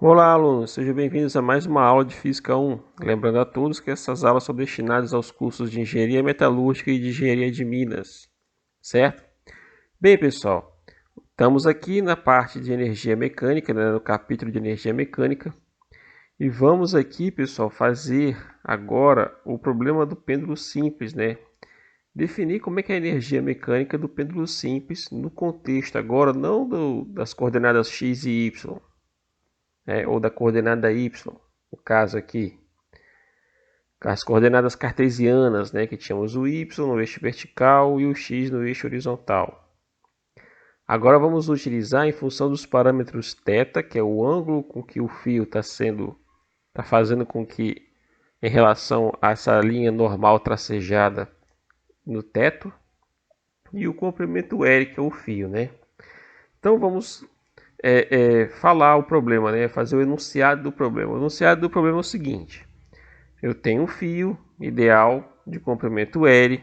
Olá, alunos, sejam bem-vindos a mais uma aula de Física 1. Lembrando a todos que essas aulas são destinadas aos cursos de Engenharia Metalúrgica e de Engenharia de Minas, certo? Bem, pessoal, estamos aqui na parte de Energia Mecânica, né, no capítulo de Energia Mecânica, e vamos aqui, pessoal, fazer agora o problema do pêndulo simples, né? Definir como é que é a energia mecânica do pêndulo simples no contexto agora, não das coordenadas x e y, ou da coordenada y, no caso aqui, as coordenadas cartesianas, né, que tínhamos o y no eixo vertical e o x no eixo horizontal. Agora vamos utilizar em função dos parâmetros θ, que é o ângulo com que o fio está fazendo com que, em relação a essa linha normal tracejada no teto, e o comprimento L, que é o fio, né? Então vamos falar o problema, né? Fazer o enunciado do problema. O enunciado do problema é o seguinte: eu tenho um fio ideal de comprimento L.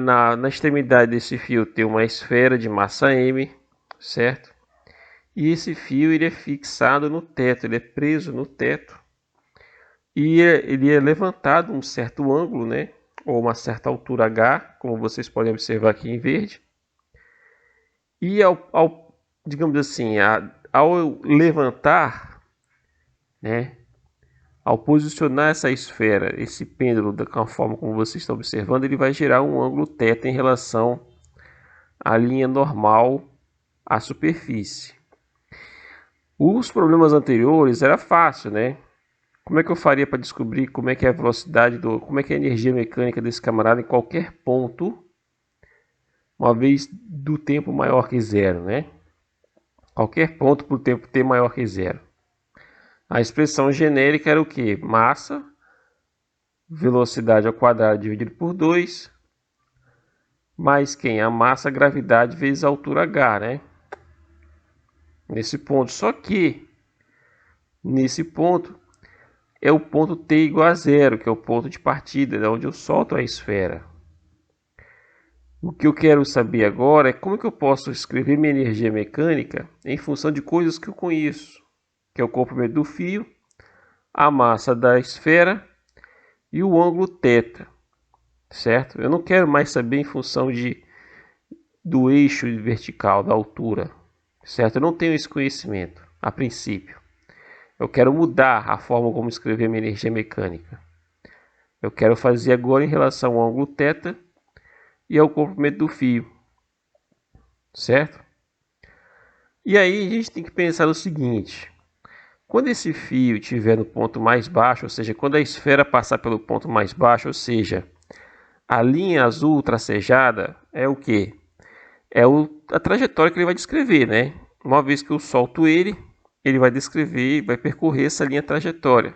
Na extremidade desse fio tem uma esfera de massa M, certo? E esse fio ele é fixado no teto, ele é preso no teto. E ele é levantado um certo ângulo, né? Ou uma certa altura H, como vocês podem observar aqui em verde. E digamos assim, ao levantar, né, ao posicionar essa esfera, esse pêndulo da forma como você está observando, ele vai gerar um ângulo θ em relação à linha normal à superfície. Os problemas anteriores era fácil, né? Como é que eu faria para descobrir como é que é a velocidade como é que é a energia mecânica desse camarada em qualquer ponto, uma vez do tempo maior que zero, né? Qualquer ponto por tempo t maior que zero. A expressão genérica era o que? Massa, velocidade ao quadrado dividido por 2, mais quem? A massa, a gravidade vezes a altura h, né? Nesse ponto. Só que, nesse ponto, é o ponto t igual a zero, que é o ponto de partida, é onde eu solto a esfera. O que eu quero saber agora é como que eu posso escrever minha energia mecânica em função de coisas que eu conheço, que é o comprimento do fio, a massa da esfera e o ângulo θ, certo? Eu não quero mais saber em função do eixo vertical, da altura, certo? Eu não tenho esse conhecimento a princípio. Eu quero mudar a forma como escrever minha energia mecânica. Eu quero fazer agora em relação ao ângulo θ e ao comprimento do fio, certo? E aí a gente tem que pensar o seguinte: quando esse fio estiver no ponto mais baixo, ou seja, quando a esfera passar pelo ponto mais baixo, ou seja, a linha azul tracejada é o que? É a trajetória que ele vai descrever, né? Uma vez que eu solto ele vai descrever, vai percorrer essa linha trajetória.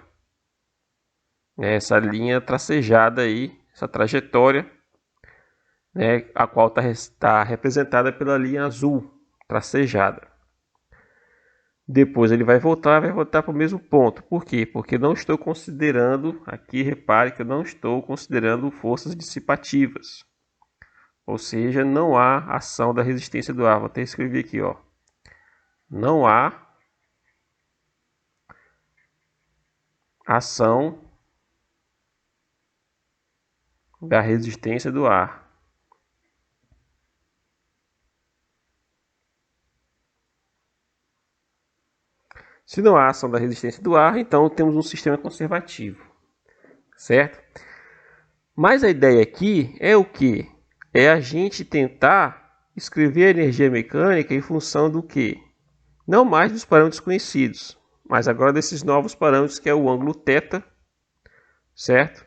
Essa linha tracejada aí, essa trajetória, né, a qual está representada pela linha azul tracejada. Depois ele vai voltar para o mesmo ponto. Por quê? Porque não estou considerando, aqui repare que eu não estou considerando forças dissipativas. Ou seja, não há ação da resistência do ar. Vou até escrever aqui, ó. Não há ação da resistência do ar. Se não há ação da resistência do ar, então temos um sistema conservativo, certo? Mas a ideia aqui é o que? É a gente tentar escrever a energia mecânica em função do que? Não mais dos parâmetros conhecidos, mas agora desses novos parâmetros, que é o ângulo θ, certo?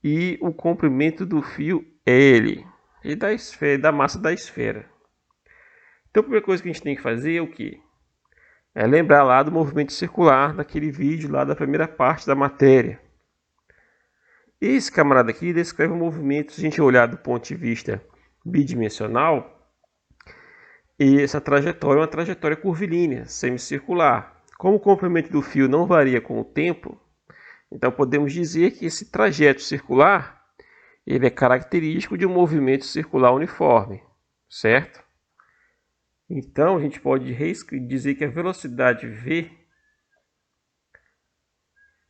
E o comprimento do fio L e da esfera, da massa da esfera. Então a primeira coisa que a gente tem que fazer é o que? É lembrar lá do movimento circular daquele vídeo lá da primeira parte da matéria. Esse camarada aqui descreve o movimento, se a gente olhar do ponto de vista bidimensional, e essa trajetória é uma trajetória curvilínea, semicircular. Como o comprimento do fio não varia com o tempo, então podemos dizer que esse trajeto circular ele é característico de um movimento circular uniforme, certo? Então a gente pode dizer que a velocidade v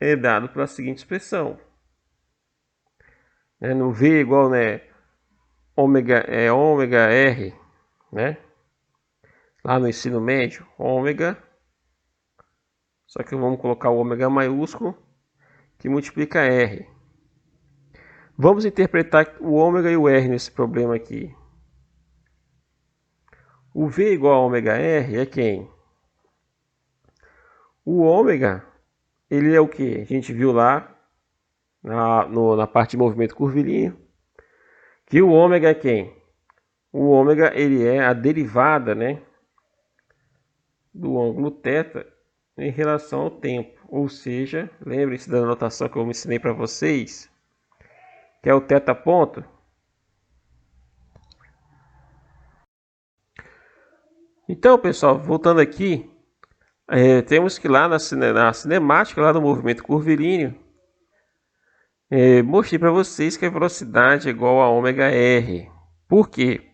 é dado pela seguinte expressão. No v igual, ômega r, né? Lá no ensino médio, ômega, só que vamos colocar o ômega maiúsculo, que multiplica r. Vamos interpretar o ômega e o r nesse problema aqui. O v igual a ômega r é quem? O ômega, ele é o que? A gente viu lá na parte de movimento curvilíneo, que o ômega é quem? O ômega ele é a derivada, né, do ângulo θ em relação ao tempo. Ou seja, lembre-se da notação que eu ensinei para vocês, que é o θ ponto. Então, pessoal, voltando aqui, temos que lá na cinemática lá do movimento curvilíneo, mostrei para vocês que a velocidade é igual a ômega r. Por quê?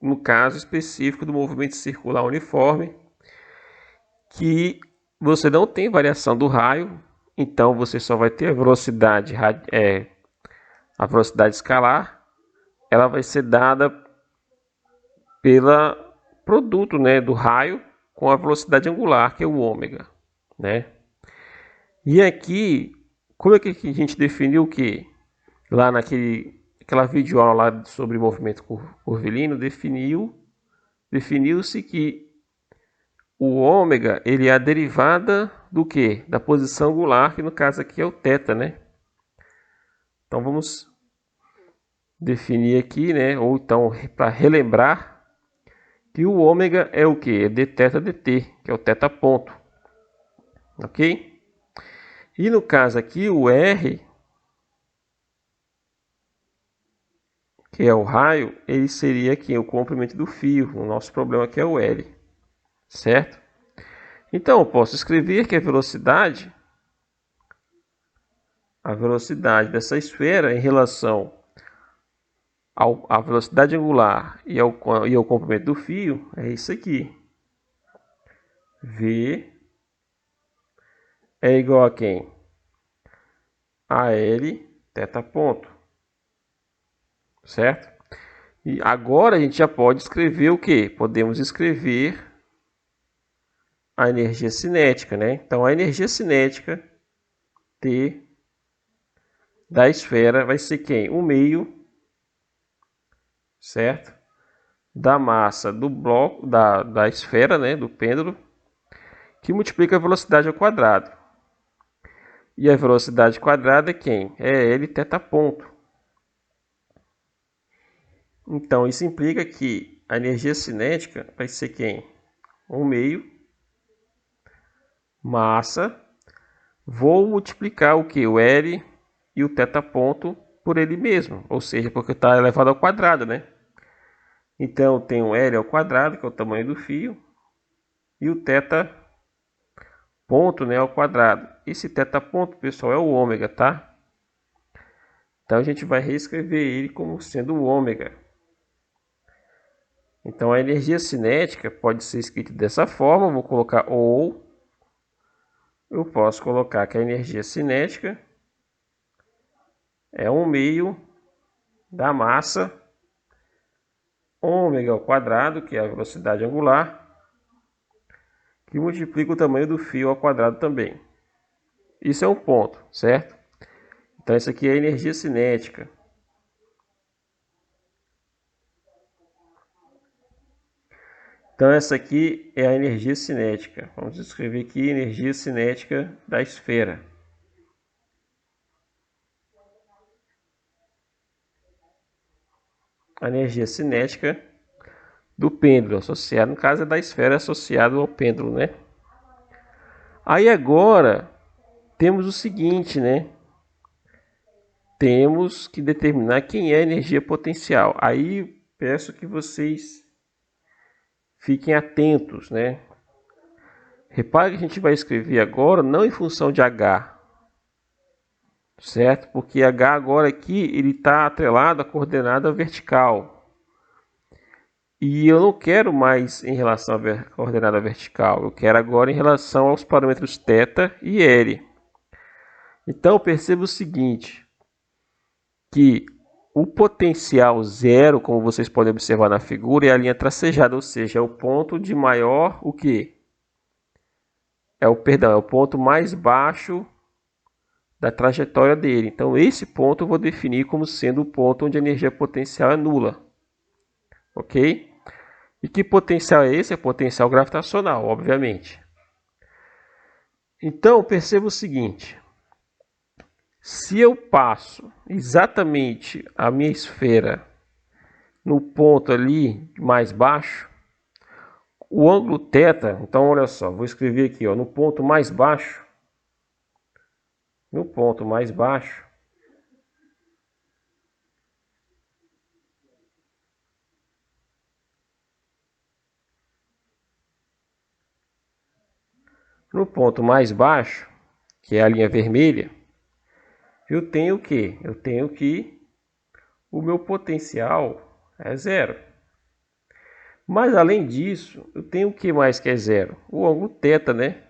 No caso específico do movimento circular uniforme, que você não tem variação do raio, então você só vai ter a velocidade escalar, ela vai ser dada pelo produto, né, do raio com a velocidade angular, que é o ômega, né? E aqui, como é que a gente definiu o que? Lá naquela videoaula lá sobre movimento curvilíneo, definiu-se que o ômega ele é a derivada do que? Da posição angular, que no caso aqui é o θ, né? Então vamos definir aqui, né? Ou então para relembrar que o ômega é o que? É dθ dt, que é o θ ponto, ok? E no caso aqui o r, que é o raio, ele seria aqui o comprimento do fio. O nosso problema aqui é o L, certo? Então eu posso escrever que a velocidade dessa esfera em relação à velocidade angular e ao comprimento do fio é isso aqui. V é igual a quem? A L θ ponto, certo? E agora a gente já pode escrever o que? Podemos escrever a energia cinética, né? Então a energia cinética T da esfera vai ser quem? O meio, certo? Da massa do bloco, da esfera, né? Do pêndulo, que multiplica a velocidade ao quadrado. E a velocidade quadrada é quem? É L θ ponto. Então isso implica que a energia cinética vai ser quem? O meio, massa, vou multiplicar o que? O L e o θ ponto por ele mesmo, ou seja, porque está elevado ao quadrado, né? Então eu tenho L ao quadrado, que é o tamanho do fio, e o θ ponto, né, ao quadrado. Esse θ ponto, pessoal, é o ômega, tá? Então a gente vai reescrever ele como sendo o ômega. Então a energia cinética pode ser escrita dessa forma, vou colocar ou eu posso colocar que a energia cinética é 1/2 da massa ômega ao quadrado, que é a velocidade angular, que multiplica o tamanho do fio ao quadrado também. Isso é um ponto, certo? Então isso aqui é a energia cinética. Então essa aqui é a energia cinética. Vamos escrever aqui energia cinética da esfera. A energia cinética do pêndulo associado, no caso é da esfera associado ao pêndulo, né? Aí agora temos o seguinte, né? Temos que determinar quem é a energia potencial. Aí peço que vocês fiquem atentos, né? Repare que a gente vai escrever agora não em função de H, certo? Porque H agora aqui ele está atrelado à coordenada vertical. E eu não quero mais em relação à coordenada vertical, eu quero agora em relação aos parâmetros θ e L. Então perceba o seguinte, que o potencial zero, como vocês podem observar na figura, é a linha tracejada, ou seja, é o ponto de maior o quê? É o ponto mais baixo da trajetória dele. Então esse ponto eu vou definir como sendo o ponto onde a energia potencial é nula. Ok? E que potencial é esse? É potencial gravitacional, obviamente. Então perceba o seguinte. Se eu passo exatamente a minha esfera no ponto ali mais baixo, o ângulo θ, então olha só, vou escrever aqui, ó, no ponto mais baixo, no ponto mais baixo, no ponto mais baixo, que é a linha vermelha, eu tenho o quê? Eu tenho que o meu potencial é zero. Mas além disso, eu tenho o que mais que é zero? O ângulo θ, né?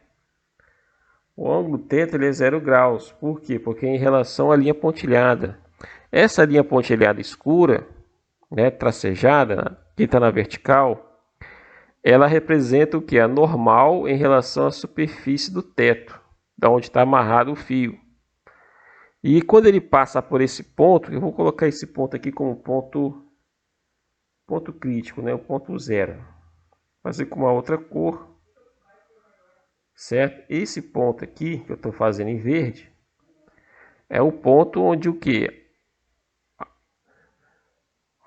O ângulo θ ele é 0 graus. Por quê? Porque é em relação à linha pontilhada. Essa linha pontilhada escura, né, tracejada, que está na vertical, ela representa o que? A normal em relação à superfície do teto, da onde está amarrado o fio. E quando ele passa por esse ponto, eu vou colocar esse ponto aqui como ponto crítico, né, o ponto zero. Fazer com uma outra cor, certo? Esse ponto aqui que eu estou fazendo em verde é o ponto onde o que?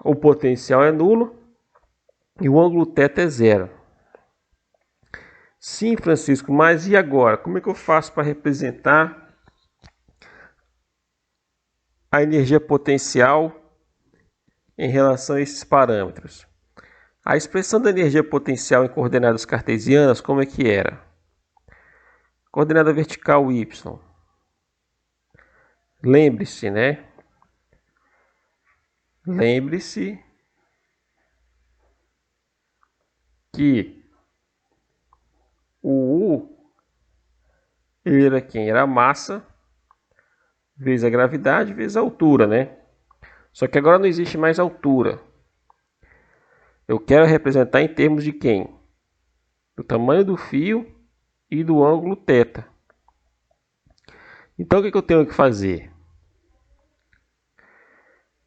O potencial é nulo e o ângulo θ é zero. Sim, Francisco, mas e agora? Como é que eu faço para representar a energia potencial em relação a esses parâmetros? A expressão da energia potencial em coordenadas cartesianas, como é que era? Coordenada vertical y. Lembre-se, né? Lembre-se que o U era quem? Era a massa vezes a gravidade vezes a altura, né? Só que agora não existe mais altura. Eu quero representar em termos de quem? Do tamanho do fio e do ângulo θ. Então o que eu tenho que fazer?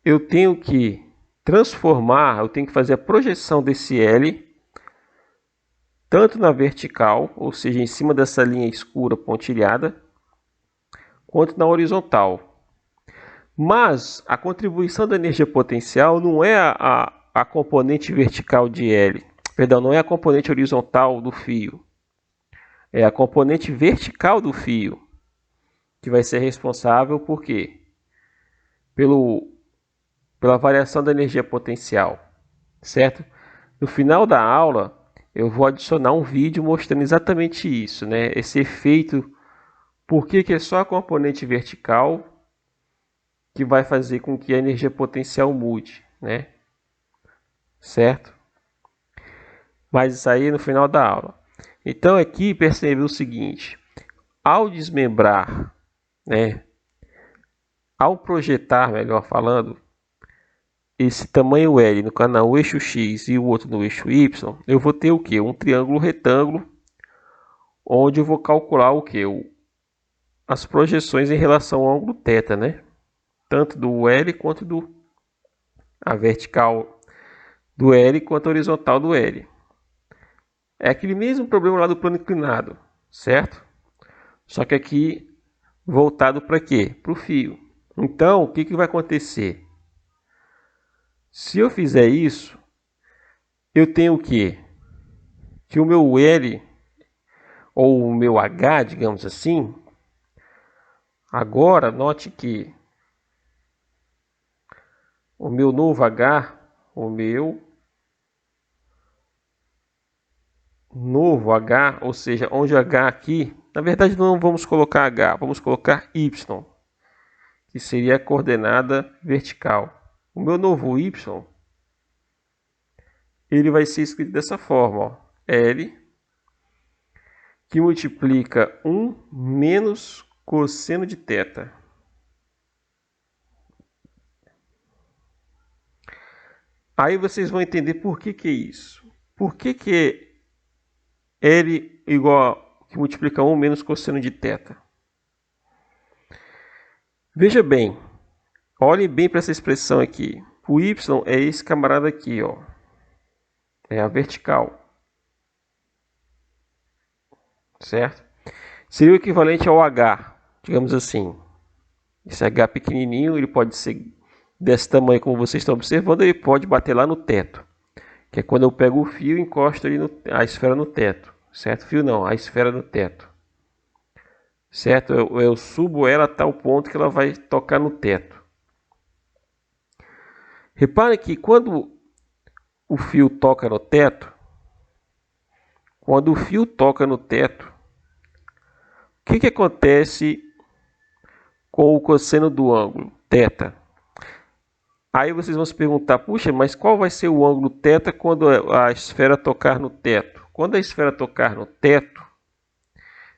Eu tenho que transformar, eu tenho que fazer a projeção desse L tanto na vertical, ou seja, em cima dessa linha escura pontilhada, quanto na horizontal. Mas a contribuição da energia potencial não é a componente vertical de L, perdão, não é a componente horizontal do fio, é a componente vertical do fio, que vai ser responsável por quê? Pela variação da energia potencial, certo? No final da aula, eu vou adicionar um vídeo mostrando exatamente isso, né? Esse efeito, por que é só a componente vertical que vai fazer com que a energia potencial mude, né? Certo? Mas isso aí no final da aula. Então aqui percebe o seguinte, ao desmembrar, né? Ao projetar, melhor falando, esse tamanho L no canal eixo X e o outro no eixo Y, eu vou ter o que? Um triângulo retângulo, onde eu vou calcular o que? As projeções em relação ao ângulo θ, né? Tanto do L quanto a vertical do L quanto a horizontal do L. É aquele mesmo problema lá do plano inclinado, certo? Só que aqui voltado para quê? Para o fio. Então, o que vai acontecer? Se eu fizer isso, eu tenho o quê? Que o meu L, ou o meu H, digamos assim. Agora, note que o meu novo H, o meu novo H, ou seja, onde o H aqui, na verdade não vamos colocar H, vamos colocar Y, que seria a coordenada vertical. O meu novo Y, ele vai ser escrito dessa forma, ó, L, que multiplica 1 menos cosseno de θ. Aí vocês vão entender por que é isso. Por que L igual que multiplica 1 menos cosseno de θ? Veja bem, olhem bem para essa expressão aqui. O y é esse camarada aqui, ó. É a vertical. Certo? Seria o equivalente ao h, digamos assim. Esse h pequenininho, ele pode ser desse tamanho como vocês estão observando, ele pode bater lá no teto. Que é quando eu pego o fio e encosto ali a esfera no teto. Certo? Fio não, a esfera no teto. Certo? Eu subo ela a tal ponto que ela vai tocar no teto. Repare que quando o fio toca no teto, o que acontece com o cosseno do ângulo θ? Aí vocês vão se perguntar, puxa, mas qual vai ser o ângulo θ quando a esfera tocar no teto? Quando a esfera tocar no teto,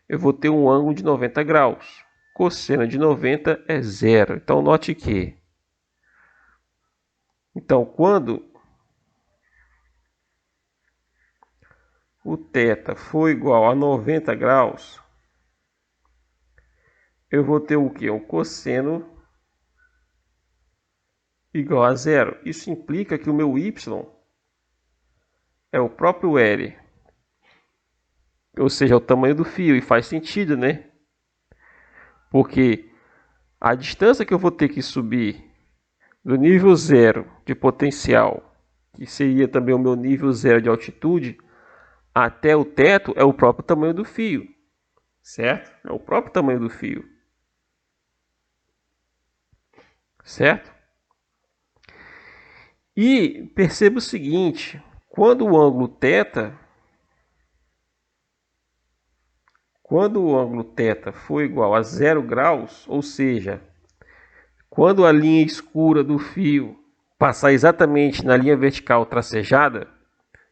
eu vou ter um ângulo de 90 graus. Cosseno de 90 é zero. Então, note que quando o θ for igual a 90 graus, eu vou ter o quê? Um cosseno igual a zero. Isso implica que o meu y é o próprio L. Ou seja, é o tamanho do fio. E faz sentido, né? Porque a distância que eu vou ter que subir do nível zero de potencial, que seria também o meu nível zero de altitude, até o teto é o próprio tamanho do fio. Certo? É o próprio tamanho do fio. Certo? E perceba o seguinte, quando o ângulo θ for igual a 0 graus, ou seja, quando a linha escura do fio passar exatamente na linha vertical tracejada,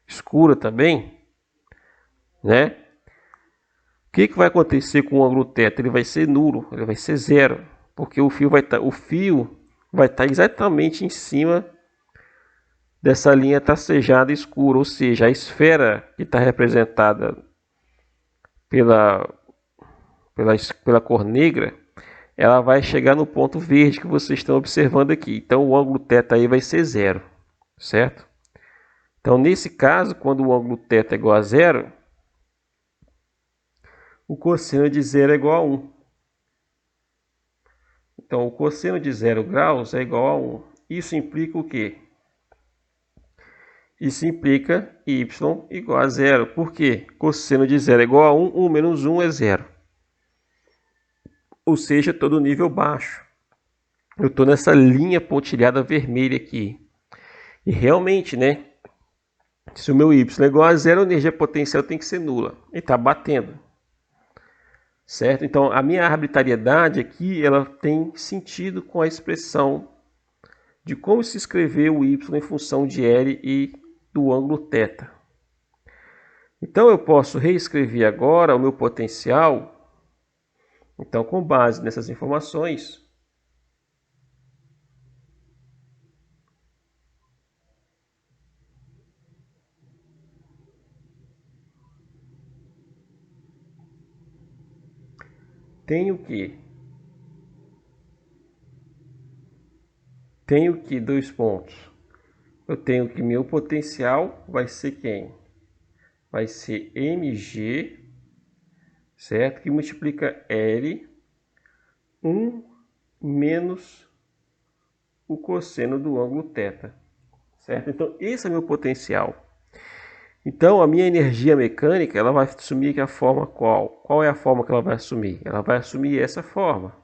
escura também, né? O que vai acontecer com o ângulo θ? Ele vai ser nulo, ele vai ser zero, porque o fio vai estar exatamente em cima dessa linha tracejada escura, ou seja, a esfera que está representada pela cor negra, ela vai chegar no ponto verde que vocês estão observando aqui. Então o ângulo θ aí vai ser zero, certo? Então nesse caso, quando o ângulo θ é igual a zero, o cosseno de zero é igual a 1. Então o cosseno de 0 graus é igual a 1. Isso implica o quê? Isso implica y igual a zero. Por quê? Cosseno de zero é igual a 1, 1 menos 1 é zero. Ou seja, estou no nível baixo. Eu estou nessa linha pontilhada vermelha aqui. E realmente, né? Se o meu y é igual a zero, a energia potencial tem que ser nula. E está batendo. Certo? Então, a minha arbitrariedade aqui, ela tem sentido com a expressão de como se escrever o y em função de L e do ângulo θ. Então, eu posso reescrever agora o meu potencial. Então, com base nessas informações, tenho que dois pontos. Eu tenho que meu potencial vai ser quem? Vai ser mg, certo? Que multiplica L 1 menos o cosseno do ângulo θ, certo? Então, esse é meu potencial. Então, a minha energia mecânica, ela vai assumir que a forma qual? Qual é a forma que ela vai assumir? Ela vai assumir essa forma.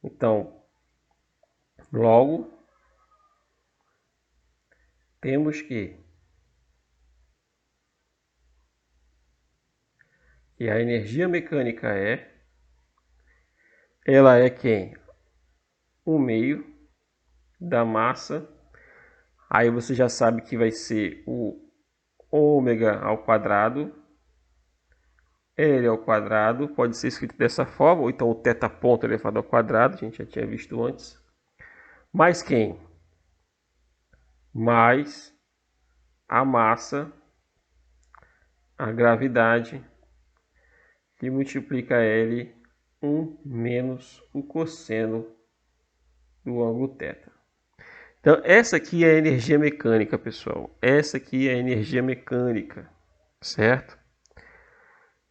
Então, logo, temos que a energia mecânica ela é quem? O meio da massa. Aí você já sabe que vai ser o ômega ao quadrado, L ao quadrado, pode ser escrito dessa forma, ou então o θ ponto elevado ao quadrado, a gente já tinha visto antes. Mais quem? Mais a massa, a gravidade, que multiplica L 1 menos o cosseno do ângulo θ. Então, essa aqui é a energia mecânica, pessoal. Essa aqui é a energia mecânica, certo?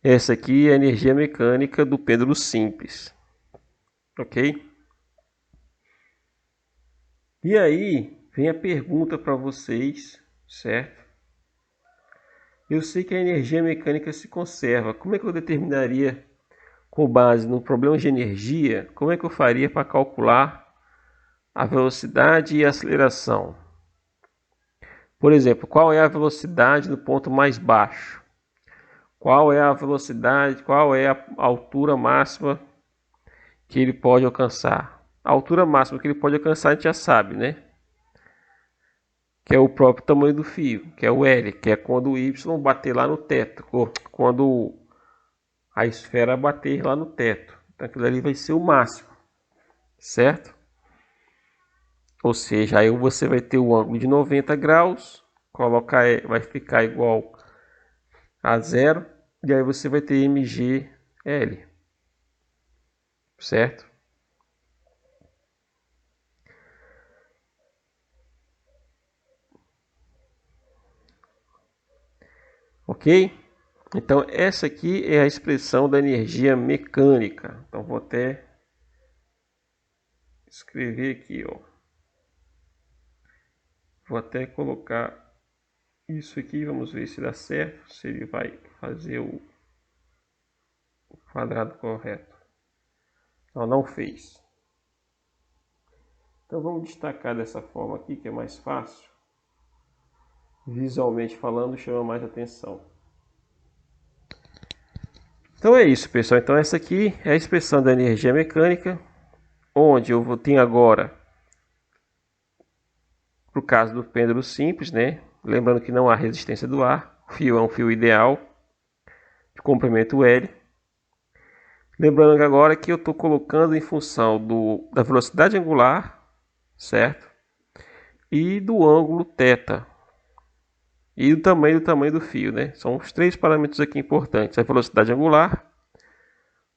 Essa aqui é a energia mecânica do pêndulo simples, ok? E aí, vem a pergunta para vocês, certo? Eu sei que a energia mecânica se conserva. Como é que eu determinaria, com base no problema de energia, como é que eu faria para calcular a velocidade e a aceleração? Por exemplo, qual é a velocidade no ponto mais baixo? Qual é a velocidade, qual é a altura máxima que ele pode alcançar? A altura máxima que ele pode alcançar a gente já sabe, né? Que é o próprio tamanho do fio, que é o L, que é quando o Y bater lá no teto, ou quando a esfera bater lá no teto. Então aquilo ali vai ser o máximo, certo? Ou seja, aí você vai ter o ângulo de 90 graus, vai ficar igual a zero, e aí você vai ter mgl, certo? Ok? Então essa aqui é a expressão da energia mecânica. Então vou até escrever aqui, ó. Vou até colocar isso aqui, vamos ver se dá certo, se ele vai fazer o quadrado correto. Não fez. Então vamos destacar dessa forma aqui, que é mais fácil. Visualmente falando, chama mais atenção. Então é isso, pessoal. Então essa aqui é a expressão da energia mecânica, onde eu tenho agora, para o caso do pêndulo simples, né? Lembrando que não há resistência do ar. O fio é um fio ideal de comprimento L. Lembrando que agora que eu estou colocando em função da velocidade angular, certo? E do ângulo θ. E o tamanho do fio, né? São os três parâmetros aqui importantes. A velocidade angular,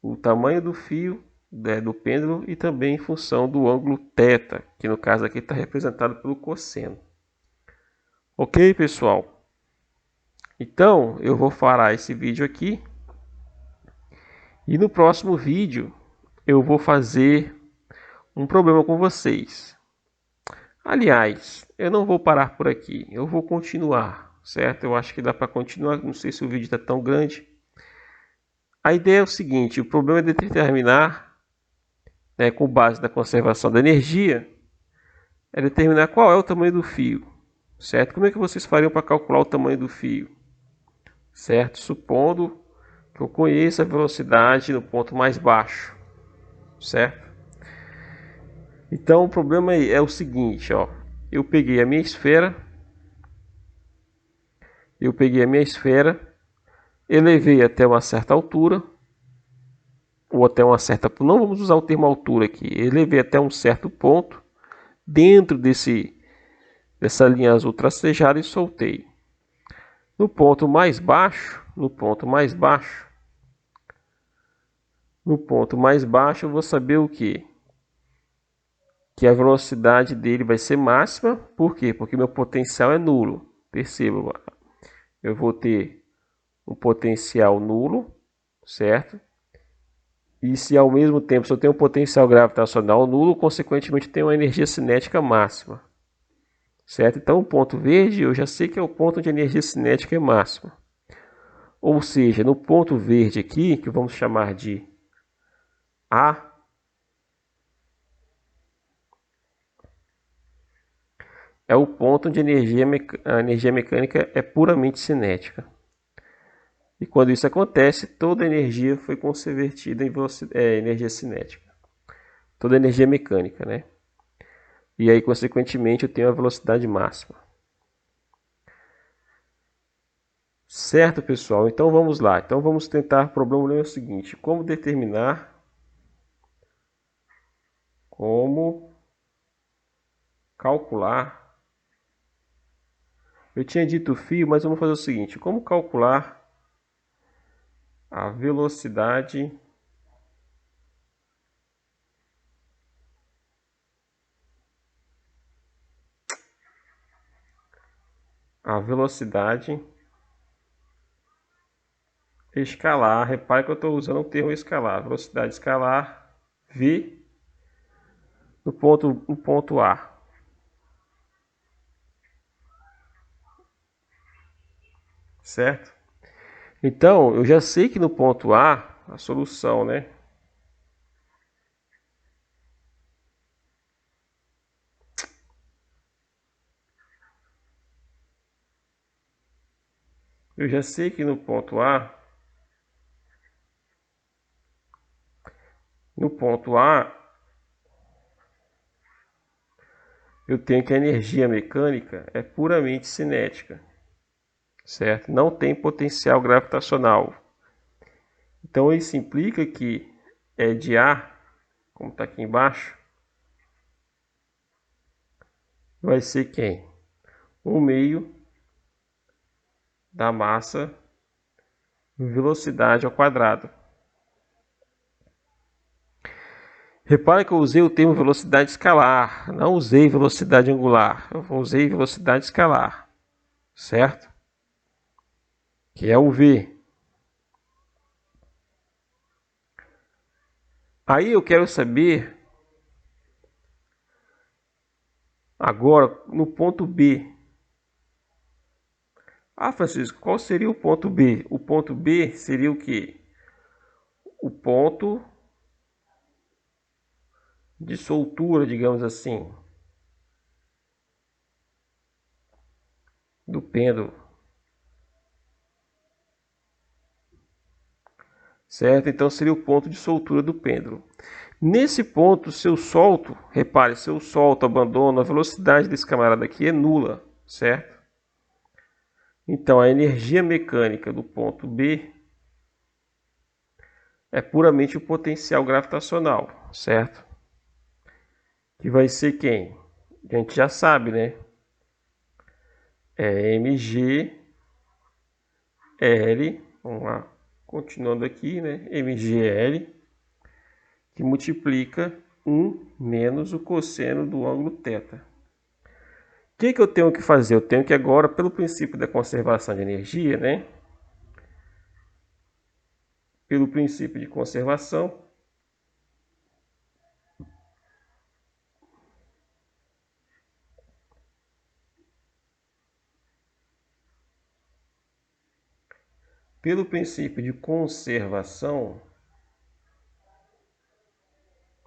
o tamanho do fio, né, do pêndulo, e também em função do ângulo θ, que no caso aqui está representado pelo cosseno. Ok, pessoal? Então, eu vou parar esse vídeo aqui. E no próximo vídeo, eu vou fazer um problema com vocês. Aliás, eu não vou parar por aqui. Eu vou continuar, certo? Eu acho que dá para continuar. Não sei se o vídeo está tão grande. A ideia é o seguinte, o problema é determinar, né, com base na conservação da energia, é determinar qual é o tamanho do fio, certo? Como é que vocês fariam para calcular o tamanho do fio, certo? Supondo que eu conheça a velocidade no ponto mais baixo, certo? Então o problema é o seguinte, ó, eu peguei a minha esfera, elevei até uma certa altura, ou até uma certa, não vamos usar o termo altura aqui, elevei até um certo ponto, dentro dessa linha azul tracejada, e soltei. No ponto mais baixo, eu vou saber o quê? Que a velocidade dele vai ser máxima. Por quê? Porque meu potencial é nulo. Perceba, eu vou ter um potencial nulo, certo? E se ao mesmo tempo, se eu tenho um potencial gravitacional nulo, consequentemente tenho uma energia cinética máxima, certo? Então o ponto verde eu já sei que é o ponto onde a energia cinética é máxima. Ou seja, no ponto verde aqui, que vamos chamar de A, é o ponto onde a energia mecânica é puramente cinética. E quando isso acontece, toda a energia foi convertida em energia cinética. Toda a energia mecânica, né? E aí, consequentemente, eu tenho a velocidade máxima. Certo, pessoal? Então vamos lá. Então vamos tentar. O problema é o seguinte: como calcular. Eu tinha dito fio, mas vamos fazer o seguinte: como calcular a velocidade escalar. Repare que eu estou usando o termo escalar. Velocidade escalar V no ponto A. Certo? Então, eu já sei que no ponto A, a solução, né? Eu já sei que no ponto A, eu tenho que a energia mecânica é puramente cinética, certo? Não tem potencial gravitacional. Então isso implica que é de A, como está aqui embaixo, vai ser quem? 1/2 da massa velocidade ao quadrado. Repare que eu usei o termo velocidade escalar, não usei velocidade angular, eu usei velocidade escalar, certo? Que é o V. Aí eu quero saber, agora, no ponto B. Ah, Francisco, qual seria o ponto B? O ponto B seria o quê? O ponto de soltura, digamos assim, do pêndulo. Certo? Então seria o ponto de soltura do pêndulo. Nesse ponto, se eu solto, repare, se eu solto, abandono, a velocidade desse camarada aqui é nula, certo? Então a energia mecânica do ponto B é puramente o potencial gravitacional, certo? Que vai ser quem? A gente já sabe, né? É mg L, vamos lá, continuando aqui, né? mgl, que multiplica 1 menos o cosseno do ângulo θ. O que eu tenho que fazer? Eu tenho que agora, pelo princípio da conservação de energia, né? Pelo princípio de conservação,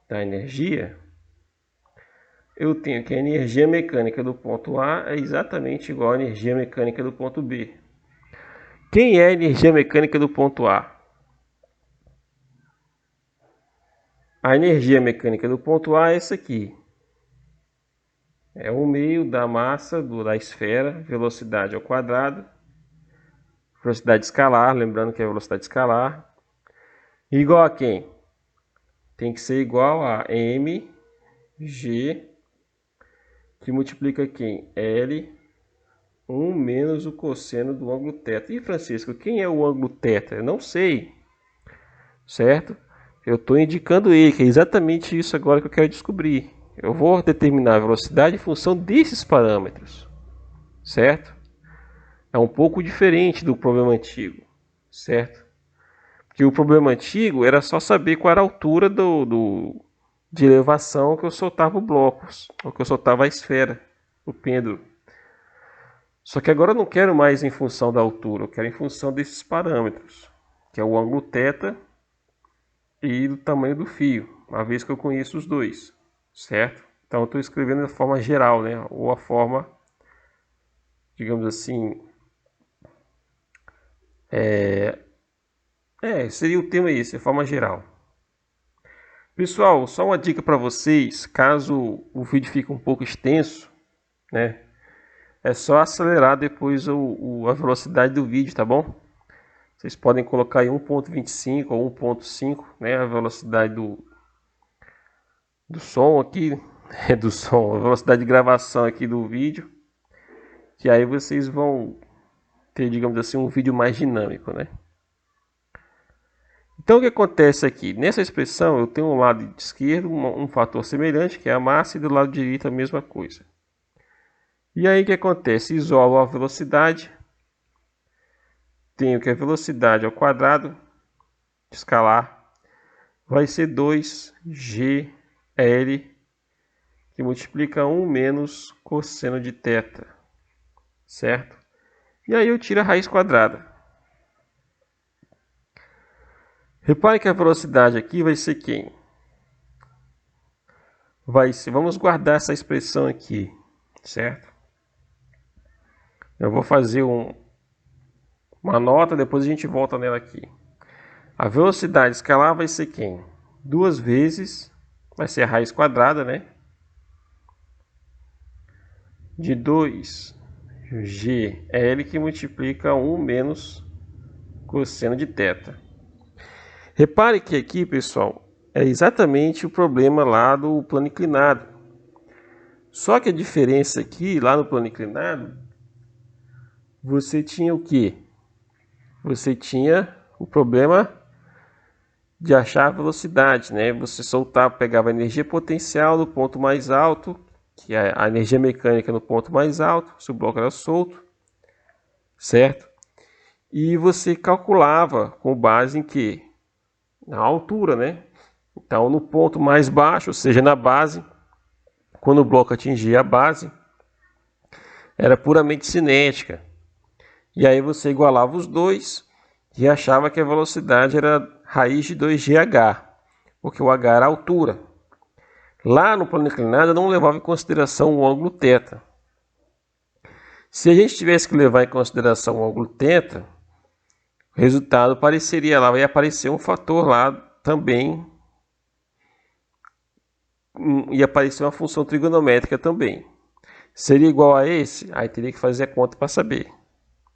da energia, eu tenho que a energia mecânica do ponto A é exatamente igual à energia mecânica do ponto B. Quem é a energia mecânica do ponto A? A energia mecânica do ponto A é essa aqui. É 1/2 da massa da esfera, velocidade ao quadrado, velocidade escalar, lembrando que é velocidade escalar, igual a quem? Tem que ser igual a mg, que multiplica quem? L, 1 menos o cosseno do ângulo θ. E Francisco, quem é o ângulo θ? Eu não sei, certo? Eu estou indicando ele, que é exatamente isso agora que eu quero descobrir. Eu vou determinar a velocidade em função desses parâmetros, certo? É um pouco diferente do problema antigo, certo? Porque o problema antigo era só saber qual era a altura de elevação que eu soltava o bloco, ou que eu soltava a esfera, o pêndulo. Só que agora eu não quero mais em função da altura, eu quero em função desses parâmetros, que é o ângulo θ e do tamanho do fio, uma vez que eu conheço os dois, certo? Então eu estou escrevendo da forma geral, né? Ou a forma, digamos assim, seria o tema esse, a forma geral. Pessoal, só uma dica para vocês, caso o vídeo fique um pouco extenso, né? É só acelerar depois a velocidade do vídeo, tá bom? Vocês podem colocar aí 1.25 ou 1.5, né? A velocidade do som aqui, do som, a velocidade de gravação aqui do vídeo. Que aí vocês vão ter, digamos assim, um vídeo mais dinâmico, né? Então o que acontece aqui? Nessa expressão eu tenho um lado esquerdo um fator semelhante, que é a massa, e do lado direito a mesma coisa. E aí o que acontece? Isolo a velocidade. Tenho que a velocidade ao quadrado escalar vai ser 2GL, que multiplica 1 menos cosseno de θ, certo? E aí eu tiro a raiz quadrada. Repare que a velocidade aqui vai ser quem? Vai ser, vamos guardar essa expressão aqui, certo? Eu vou fazer uma nota, depois a gente volta nela aqui. A velocidade escalar vai ser quem? Duas vezes, vai ser a raiz quadrada, né? De 2GL, que multiplica 1 menos cosseno de θ. Repare que aqui, pessoal, é exatamente o problema lá do plano inclinado. Só que a diferença aqui, lá no plano inclinado, você tinha o quê? Você tinha o problema de achar a velocidade, né? Você soltava, pegava a energia potencial no ponto mais alto, que é a energia mecânica no ponto mais alto, se o bloco era solto, certo? E você calculava com base em quê? Na altura, né? Então, no ponto mais baixo, ou seja, na base, quando o bloco atingia a base, era puramente cinética. E aí você igualava os dois e achava que a velocidade era raiz de 2GH, porque o H era a altura. Lá no plano inclinado eu não levava em consideração o ângulo θ. Se a gente tivesse que levar em consideração o ângulo θ, o resultado apareceria lá, vai aparecer um fator lá também, e aparecer uma função trigonométrica também. Seria igual a esse? Aí teria que fazer a conta para saber,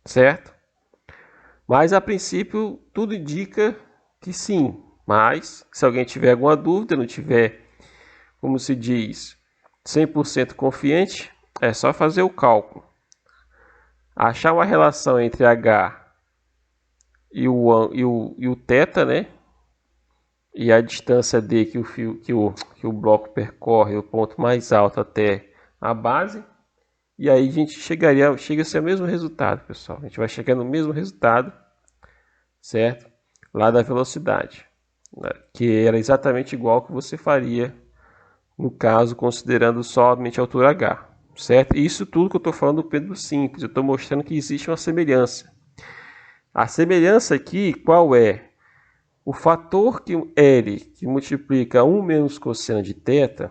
certo? Mas a princípio tudo indica que sim, mas se alguém tiver alguma dúvida, não tiver, como se diz, 100% confiante, é só fazer o cálculo. Achar uma relação entre H e o θ, né? E a distância D que o bloco percorre, o ponto mais alto até a base. E aí a gente chega-se ao mesmo resultado, pessoal. A gente vai chegar no mesmo resultado, certo? Lá da velocidade, né? Que era exatamente igual ao que você faria no caso, considerando somente a altura H, certo? E isso tudo que eu estou falando do Pedro simples, eu estou mostrando que existe uma semelhança. A semelhança aqui, qual é? O fator L, que multiplica 1 menos cosseno de θ,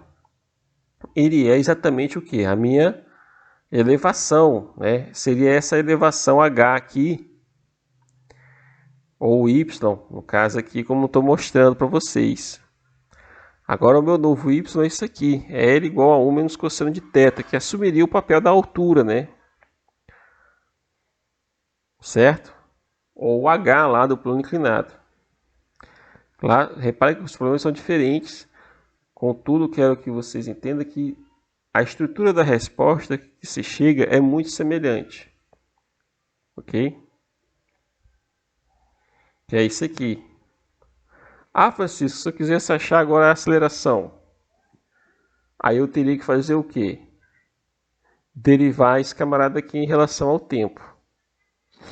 ele é exatamente o que? A minha elevação, né? Seria essa elevação H aqui, ou Y, no caso aqui, como estou mostrando para vocês. Agora o meu novo Y é isso aqui, é L igual a 1 menos cosseno de θ, que assumiria o papel da altura, né? Certo? Ou o H lá do plano inclinado. Lá, repare que os problemas são diferentes, contudo quero que vocês entendam que a estrutura da resposta que se chega é muito semelhante. Ok? Que é isso aqui. Ah, Francisco, se eu quisesse achar agora a aceleração, aí eu teria que fazer o quê? Derivar esse camarada aqui em relação ao tempo,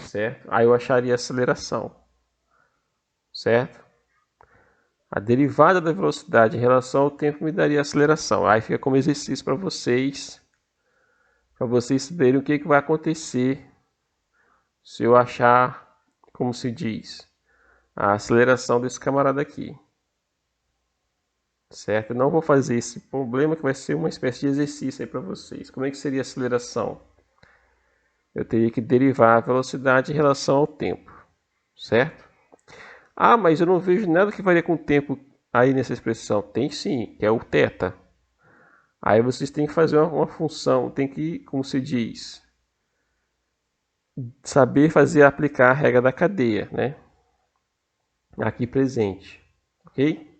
certo? Aí eu acharia a aceleração, certo? A derivada da velocidade em relação ao tempo me daria a aceleração. Aí fica como exercício para para vocês verem o que vai acontecer se eu achar, como se diz, a aceleração desse camarada aqui. Certo? Eu não vou fazer esse problema, que vai ser uma espécie de exercício aí para vocês. Como é que seria a aceleração? Eu teria que derivar a velocidade em relação ao tempo, certo? Ah, mas eu não vejo nada que varia com o tempo aí nessa expressão. Tem sim, que é o θ. Aí vocês têm que fazer uma função, tem que, como se diz, saber aplicar a regra da cadeia, né? Aqui presente, ok?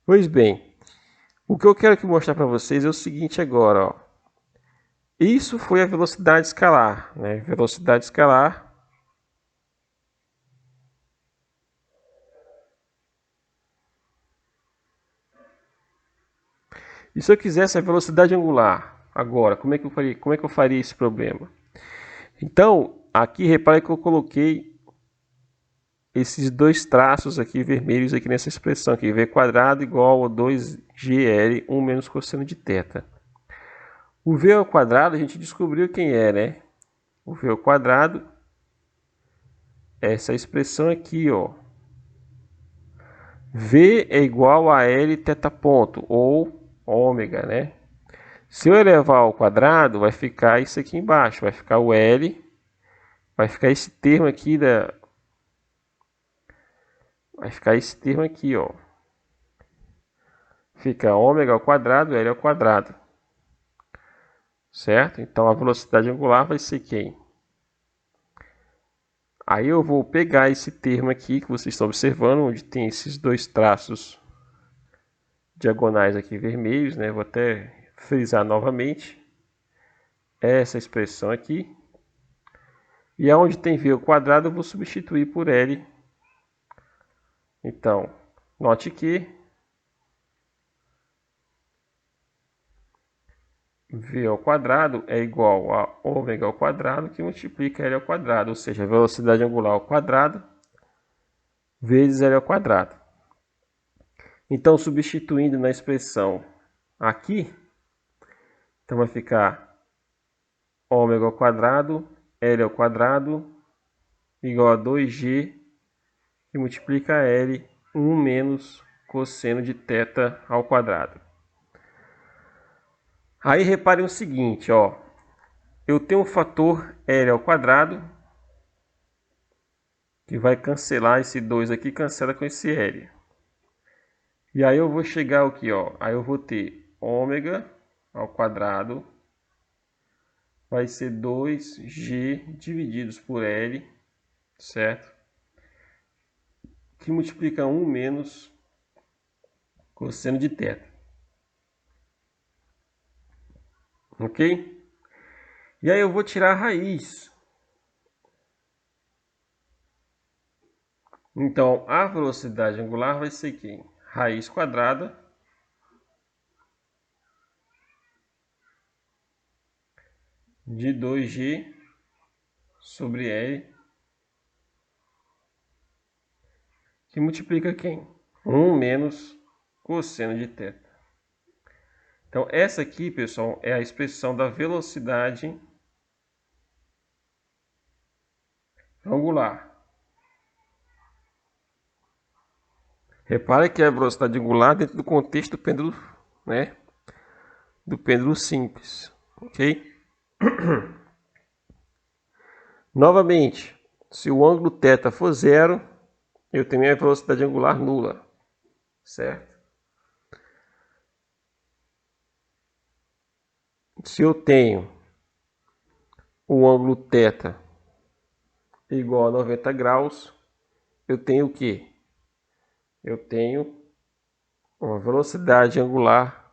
Pois bem, o que eu quero aqui mostrar para vocês é o seguinte agora, ó. Isso foi a velocidade escalar, né? Velocidade escalar. E se eu quisesse a velocidade angular, agora, como é que eu faria esse problema? Então, aqui repare que eu coloquei esses dois traços aqui vermelhos aqui nessa expressão aqui, v quadrado igual a 2gl 1 menos cosseno de θ. O v ao quadrado a gente descobriu quem é, né? O v ao quadrado é essa expressão aqui, ó. V é igual a L θ ponto, ou ômega, né? Se eu elevar ao quadrado, vai ficar isso aqui embaixo, vai ficar o L, vai ficar esse termo aqui vai ficar esse termo aqui, ó. Fica ômega ao quadrado, L ao quadrado. Certo? Então a velocidade angular vai ser quem? Aí eu vou pegar esse termo aqui que vocês estão observando, onde tem esses dois traços diagonais aqui vermelhos, né? Vou até frisar novamente essa expressão aqui. E aonde tem v ao quadrado eu vou substituir por L. Então, note que v ao quadrado é igual a ômega ao quadrado que multiplica L ao quadrado, ou seja, a velocidade angular ao quadrado vezes L ao quadrado. Então, substituindo na expressão aqui, então vai ficar ômega ao quadrado, L ao quadrado, igual a 2g, que multiplica L, 1 menos cosseno de θ ao quadrado. Aí reparem o seguinte, ó. Eu tenho um fator L ao quadrado, que vai cancelar esse 2 aqui, cancela com esse L. E aí eu vou chegar aqui, ó. Aí eu vou ter ômega ao quadrado vai ser 2g divididos por L, certo? Que multiplica 1 menos cosseno de θ. Ok? E aí eu vou tirar a raiz. Então, a velocidade angular vai ser quem? Raiz quadrada de 2g sobre L, que multiplica quem? 1 menos cosseno de θ. Então, essa aqui, pessoal, é a expressão da velocidade angular. Repare que a velocidade angular dentro do contexto do pêndulo, né? Do pêndulo simples, ok? Novamente, se o ângulo θ for zero, eu tenho a velocidade angular nula, certo? Se eu tenho o ângulo θ igual a 90 graus, eu tenho o quê? Eu tenho uma velocidade angular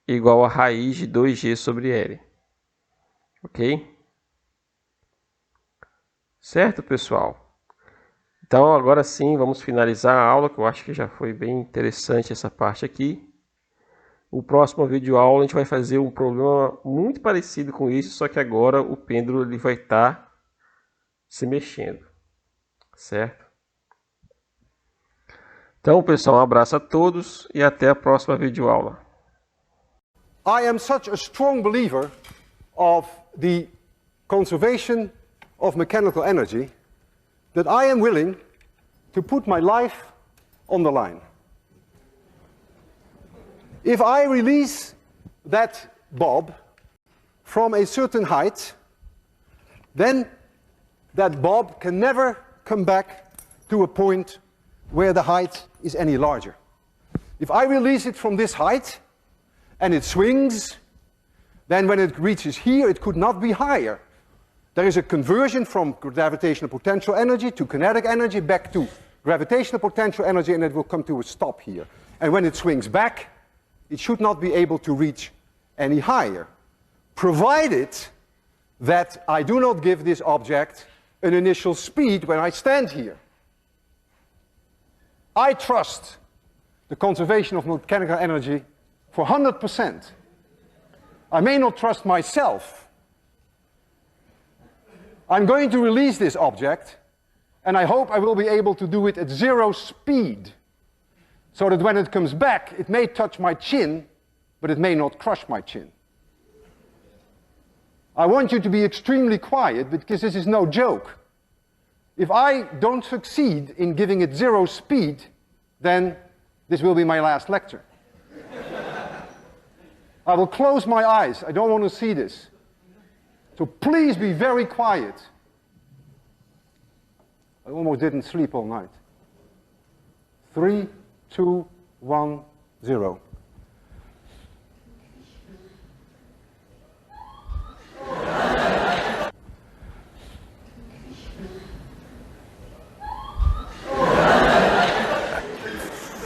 igual a raiz de 2g sobre L. Ok? Certo, pessoal? Então, agora sim, vamos finalizar a aula, que eu acho que já foi bem interessante essa parte aqui. O próximo vídeo aula a gente vai fazer um problema muito parecido com isso, só que agora o pêndulo ele vai estar se mexendo, certo? Então, pessoal, um abraço a todos e até a próxima videoaula. I am such a strong believer of the conservation of mechanical energy that I am willing to put my life on the line. If I release that bob from a certain height, then that bob can never come back to a point where the height is any larger. If I release it from this height and it swings, then when it reaches here, it could not be higher. There is a conversion from gravitational potential energy to kinetic energy back to gravitational potential energy, and it will come to a stop here. And when it swings back, it should not be able to reach any higher, provided that I do not give this object an initial speed when I stand here. I trust the conservation of mechanical energy for 100%. I may not trust myself. I'm going to release this object, and I hope I will be able to do it at 0 speed, so that when it comes back, it may touch my chin, but it may not crush my chin. I want you to be extremely quiet, because this is no joke. If I don't succeed in giving it 0 speed, then this will be my last lecture. I will close my eyes. I don't want to see this. So please be very quiet. I almost didn't sleep all night. 3, 2, 1, 0.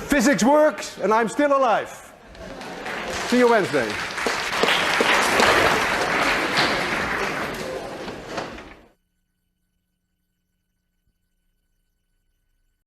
Physics works, and I'm still alive. See you Wednesday.